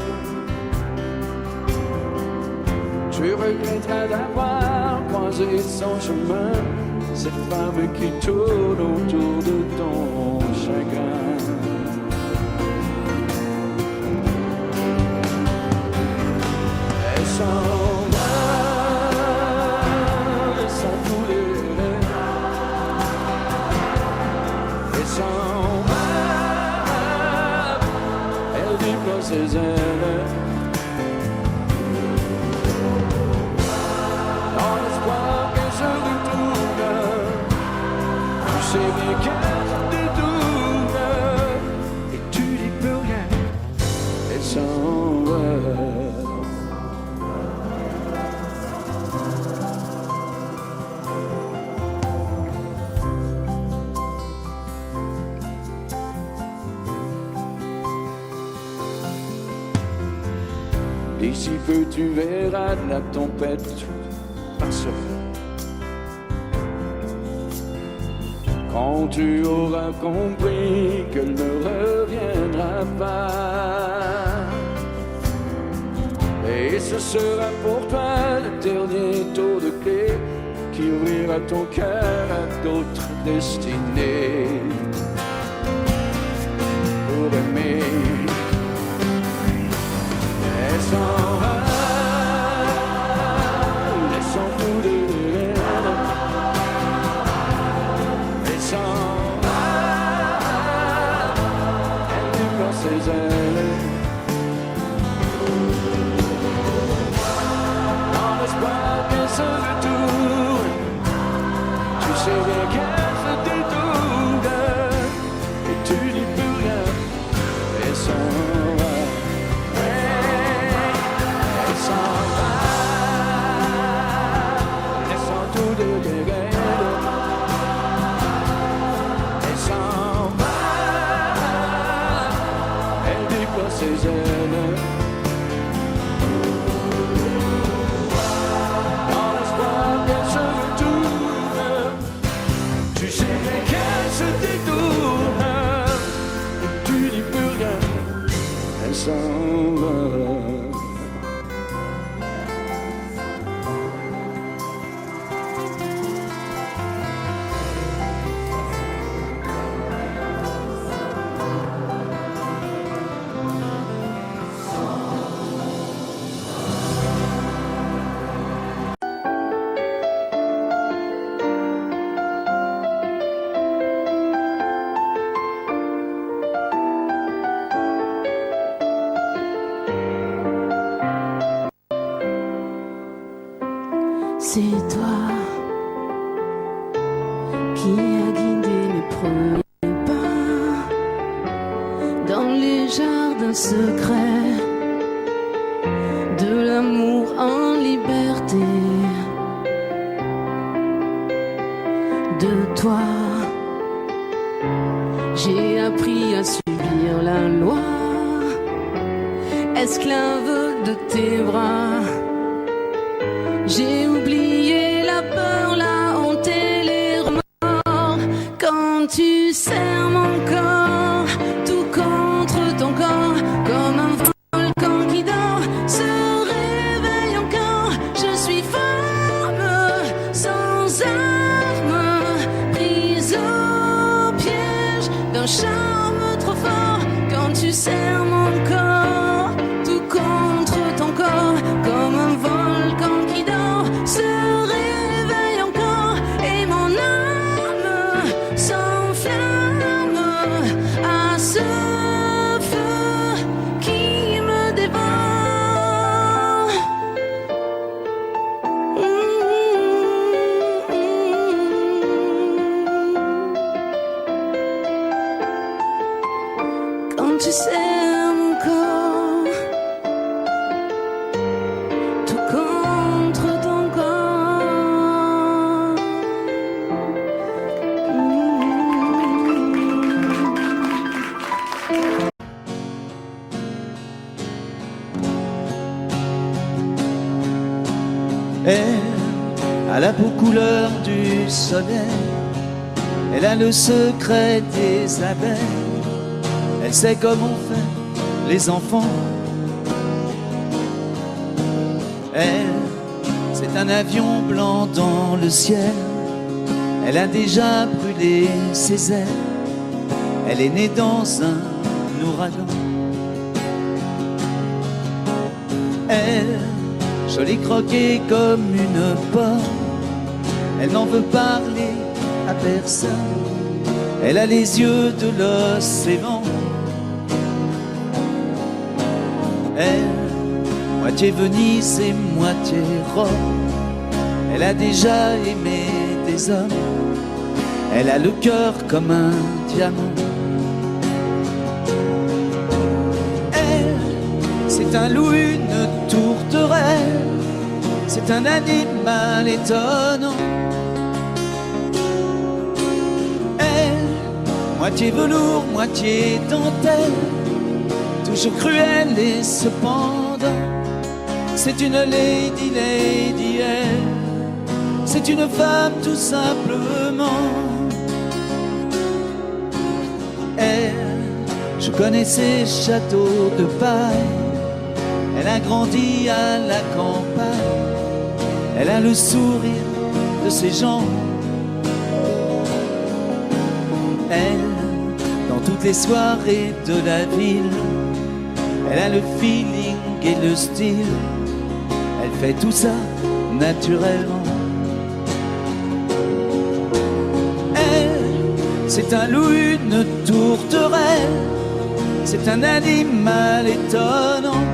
Tu regretteras d'avoir croisé son chemin, cette femme qui tourne autour de ton chagrin. Elle s'en va, sans douleur. Elle s'en va, elle déploie ses ailes. Dans l'espoir qu'elle se retourne, tu sais bien qu'elle se détourne et tu dis plus rien. Elle s'en va. D'ici peu tu verras la tempête passer. Quand tu auras compris qu'elle ne reviendra pas. Et ce sera pour toi le dernier tour de clé qui ouvrira ton cœur à d'autres destinées. Pour aimer. Elle s'en va, laissant tout de l'air. Elle s'en va, elle déploie ses ailes. Dans l'espoir qu'elle se retourne, tu sais bien qu'elle se détourne et tu dis plus rien. Elle s'en va. Ses ailes. Dans l'espoir qu'elle se retourne, tu sais bien qu'elle se détourne et tu dis plus rien. Elle s'en va. C'est toi qui as guidé mes premiers pas dans les jardins secrets de l'amour en liberté. De toi, j'ai appris à subir la loi, esclave de tes bras. J'ai oublié la peur, la honte et les remords. Quand tu serres mon corps, tout contre ton corps, comme un volcan qui dort, se réveille encore. Je suis femme, sans armes, prise au piège d'un charme trop fort. Quand tu serres mon corps, tout contre ton corps, comme un volcan qui dort, se réveille encore et mon âme s'enflamme à ce feu qui me dévore. à la peau couleur du soleil. Elle a le secret des abeilles. Elle sait comment on fait les enfants. Elle, c'est un avion blanc dans le ciel. Elle a déjà brûlé ses ailes. Elle est née dans un ouragan. Elle, jolie croquée comme une pomme. Elle n'en veut parler à personne. Elle a les yeux de l'océan. Elle, moitié Venise et moitié Rome. Elle a déjà aimé des hommes. Elle a le cœur comme un diamant. Elle, c'est un loup, une tourterelle. C'est un animal étonnant. Elle, moitié velours, moitié dentelle. Toujours cruelle et cependant, c'est une lady, lady, elle. C'est une femme tout simplement. Elle, je connais ses châteaux de paille. Elle a grandi à la campagne. Elle a le sourire de ses gens. Elle, dans toutes les soirées de la ville, elle a le feeling et le style. Elle fait tout ça naturellement. C'est un loup, une tourterelle. C'est un animal étonnant.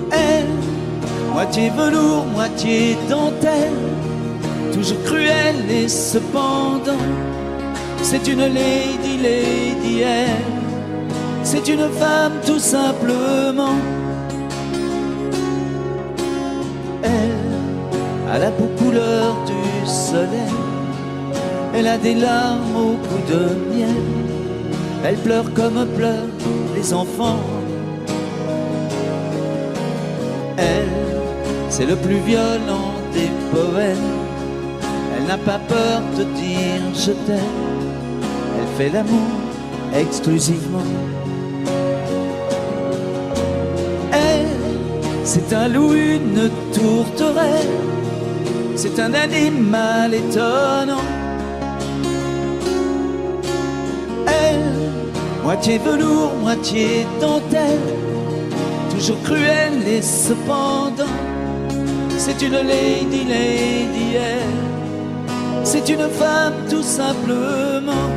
Elle, moitié velours, moitié dentelle. Toujours cruelle et cependant, c'est une lady, lady, elle. C'est une femme tout simplement. Elle a la peau couleur du soleil. Elle a des larmes au goût de miel. Elle pleure comme pleurent les enfants. Elle, c'est le plus violent des poèmes. Elle n'a pas peur de dire je t'aime. Elle fait l'amour exclusivement. Elle, c'est un loup, une tourterelle. C'est un animal étonnant. Moitié velours, moitié dentelle. Toujours cruelle et cependant, c'est une lady, lady, elle. C'est une femme tout simplement.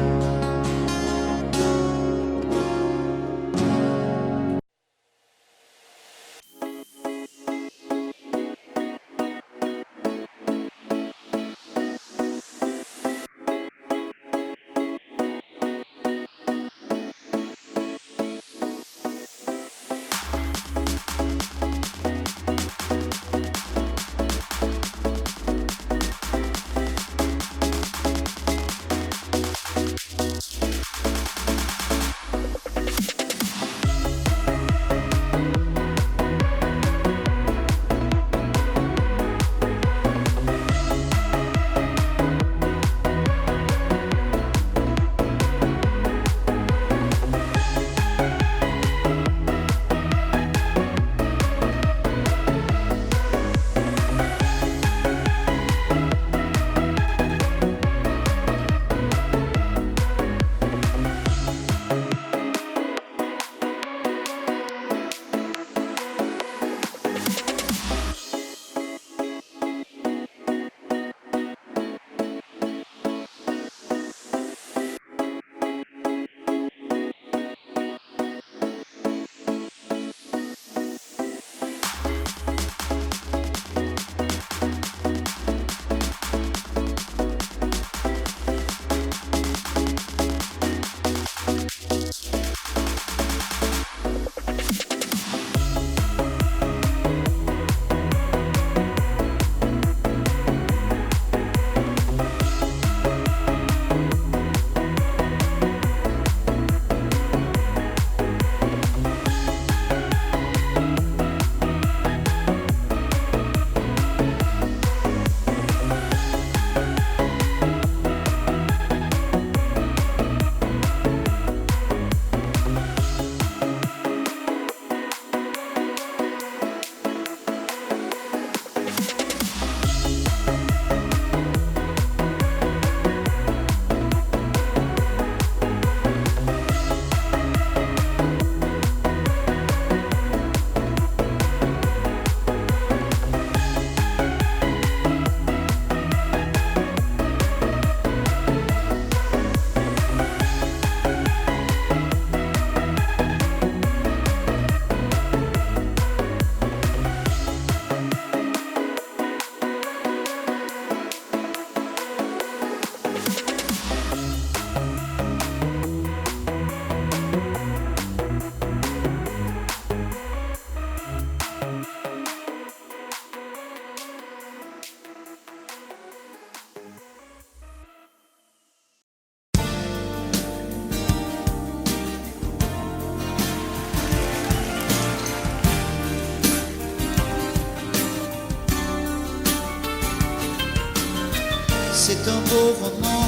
C'est un beau roman,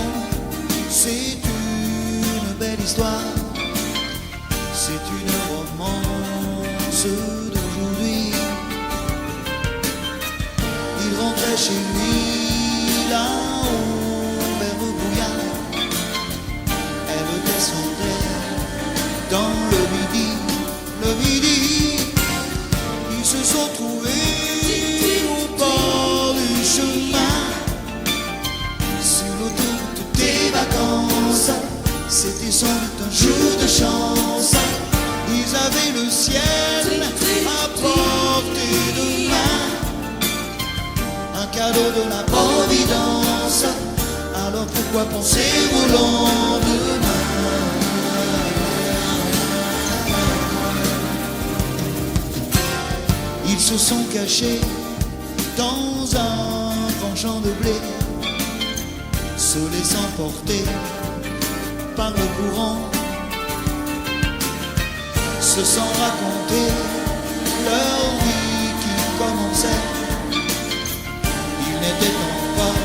c'est une belle histoire, c'est une romance d'aujourd'hui. Il rentrait chez lui là-haut vers le brouillard, elle descendait dans le midi, ils se sont trouvés au bord du chemin. C'était sans doute un jour de chance. Ils avaient le ciel à portée de main, un cadeau de la providence. Alors pourquoi penser au lendemain? Ils se sont cachés dans un grand champ de blé, se laissant porter par le courant, se sont raconté leur vie qui commençait. Ils n'étaient donc pas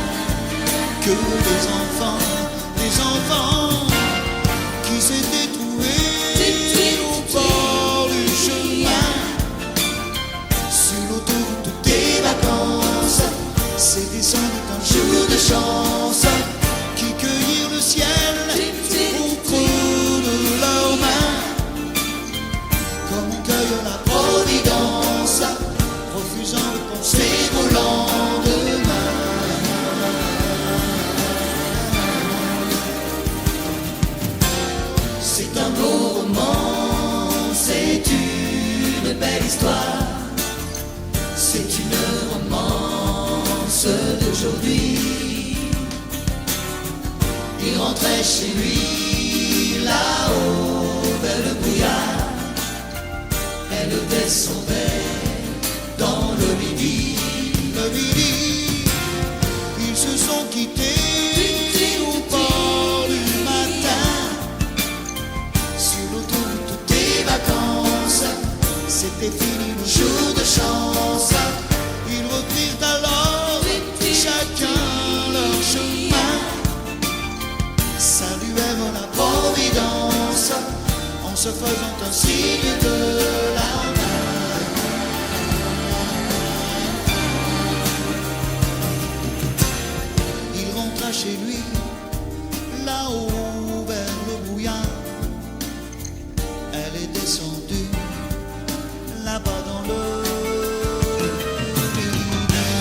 que des enfants qui s'étaient trouvés au bord du chemin, sur l'autoroute des vacances. C'était sans doute un jour de chance qui cueillirent le ciel au creux de leurs mains, comme on cueille la providence, refusant de penser au lendemain. C'est un beau roman, c'est une belle histoire, c'est une romance d'aujourd'hui. Il rentrait chez lui là-haut vers le brouillard, elle descendait dans le midi. Ils se sont quittés au bord du matin, sur l'autoroute des vacances. C'était fini le jour de chance. Ils reprirent alors chacun leur chemin, saluèrent la providence en se faisant un signe de la main. Il rentra chez lui là-haut vers le brouillard, elle est descendue là-bas dans le midi.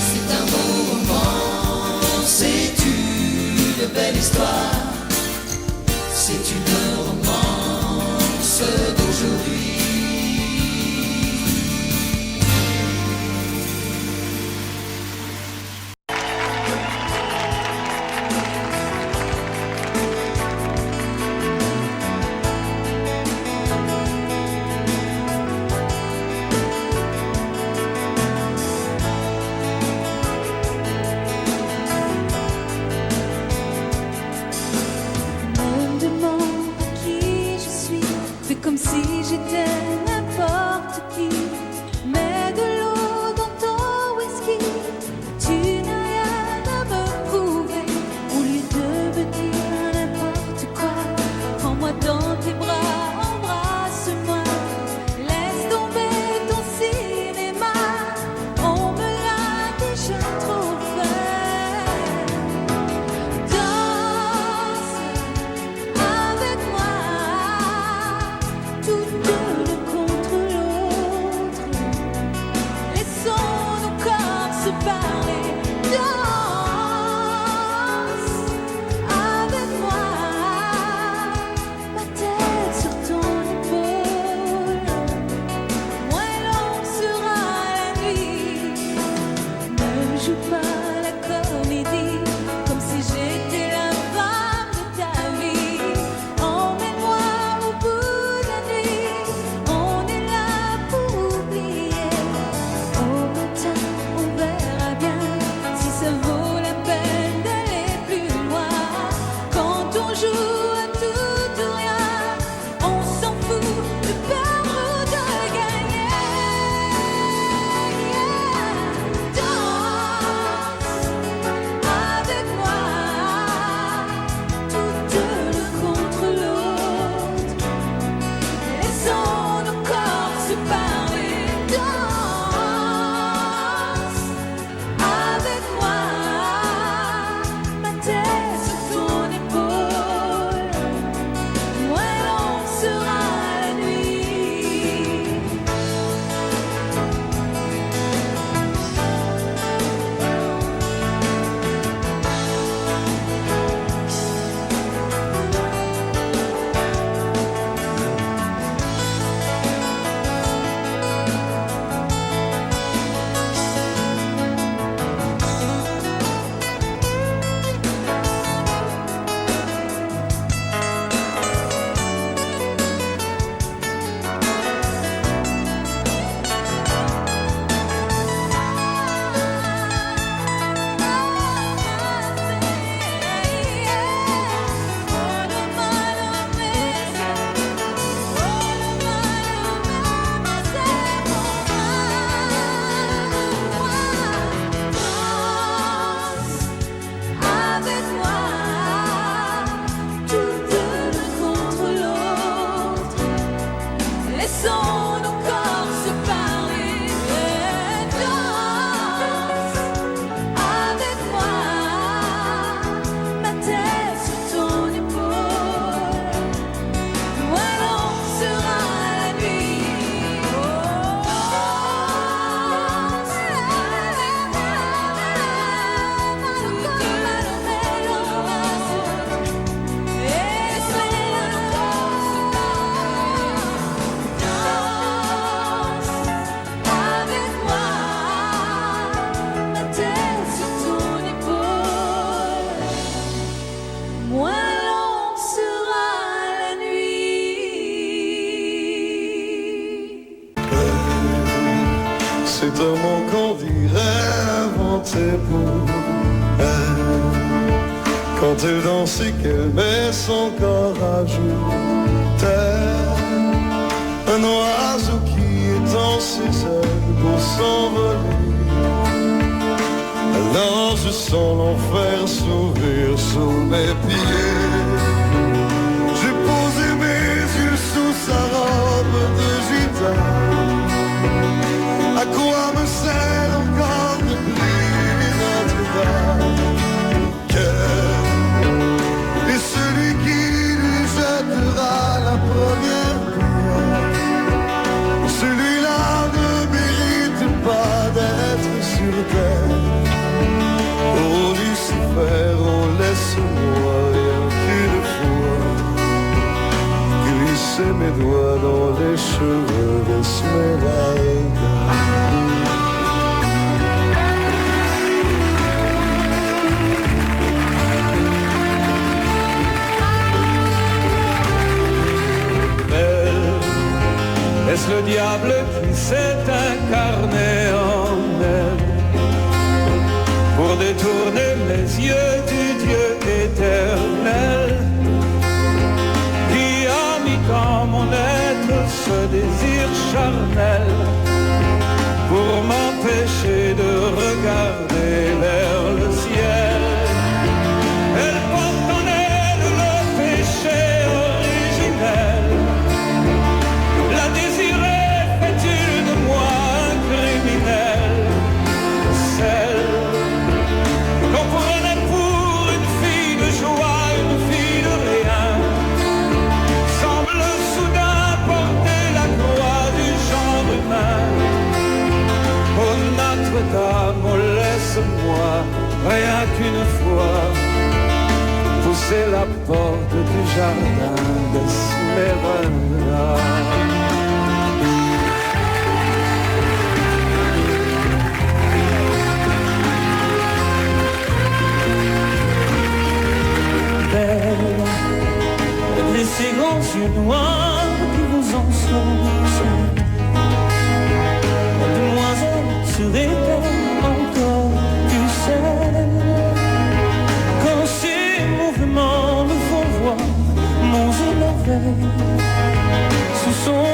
C'est un beau roman, c'est une belle histoire, c'est une romance d'aujourd'hui. Comme si j'étais n'importe qui, mets de l'eau dans ton whisky, tu n'as rien à me prouver. Au lieu de me dire n'importe quoi, prends-moi dans tes bras, embrasse-moi, laisse tomber ton cinéma, on me l'a déjà trop fait. Danse avec moi, tout l'un contre l'autre, laissons nos corps se parler. Danse avec moi, ma tête sur ton épaule, moins longue sera la nuit. Ne joue pas la comédie comme si j'étais la femme de ta vie. Emmène-moi au bout de la nuit, on est là pour oublier. Au matin, on verra bien si ça dansais pour elle. Quand elle dansait, qu'elle met son corps à genoux, terre, un oiseau qui étend ses ailes pour s'envoler. Alors je sens l'enfer s'ouvrir sous mes pieds. J'ai posé mes yeux sous sa robe de gitane. À quoi me sert encore de prier Notre-Dame? Cœur est celui qui lui jettera la première pierre. Celui-là ne mérite pas d'être sur terre. Oh Lucifer, oh laisse-moi rien qu'une fois glisser mes doigts dans les cheveux d'Esmeralda. Est-ce le diable qui s'est incarné en elle pour détourner mes yeux du Dieu éternel qui a mis dans mon être ce désir charnel pour m'empêcher de regarder vers le ciel? Elle porte en elle le péché originel. La désirer fait-il de moi un criminel? Celle qu'on prenait pour une fille de joie, une fille de rien, semble soudain porter la croix du genre humain. Oh Notre-Dame, oh laisse-moi rien qu'une fois pousser la porte du jardin d'Esmeralda. Et ces grands yeux noirs qui vous enfoncent, mademoiselle, serait-elle encore du sel? Quand ces mouvements me font voir mon élevé sous son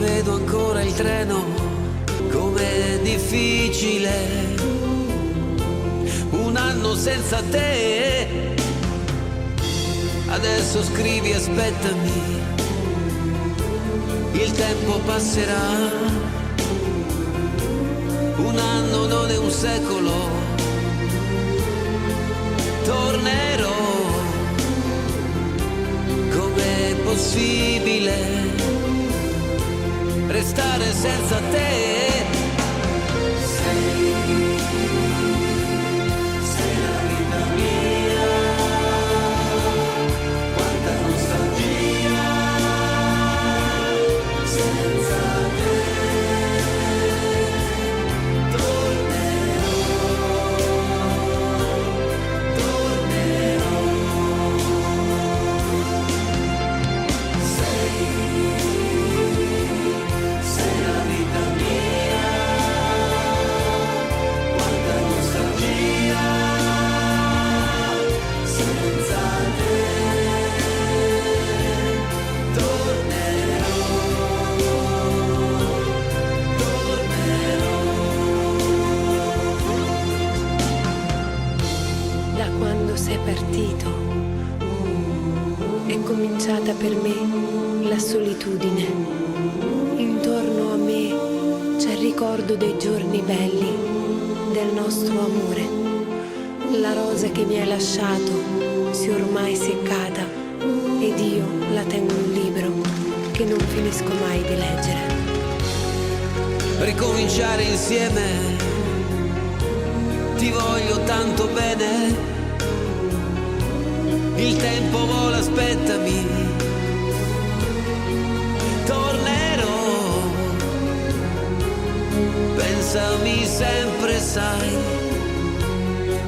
rivedo ancora il treno, com'è difficile un anno senza te. Adesso scrivi aspettami, il tempo passerà, un anno non è un secolo, tornerò. Com'è possibile restare senza te? Sei la vita mia, quanta nostalgia, senza te tornerò. Sei la vita mia, quanta nostalgia, senza te tornerò. Da quando sei partito è cominciata per me la solitudine. Intorno a me c'è il ricordo dei giorni belli, del nostro amore. La rosa che mi hai lasciato si è ormai seccata ed io la tengo in un libro che non finisco mai di leggere. Ricominciare insieme, ti voglio tanto bene. Il tempo vola, aspettami, tornerò. Pensami sempre, sai,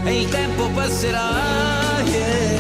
e il tempo passerà, yeah.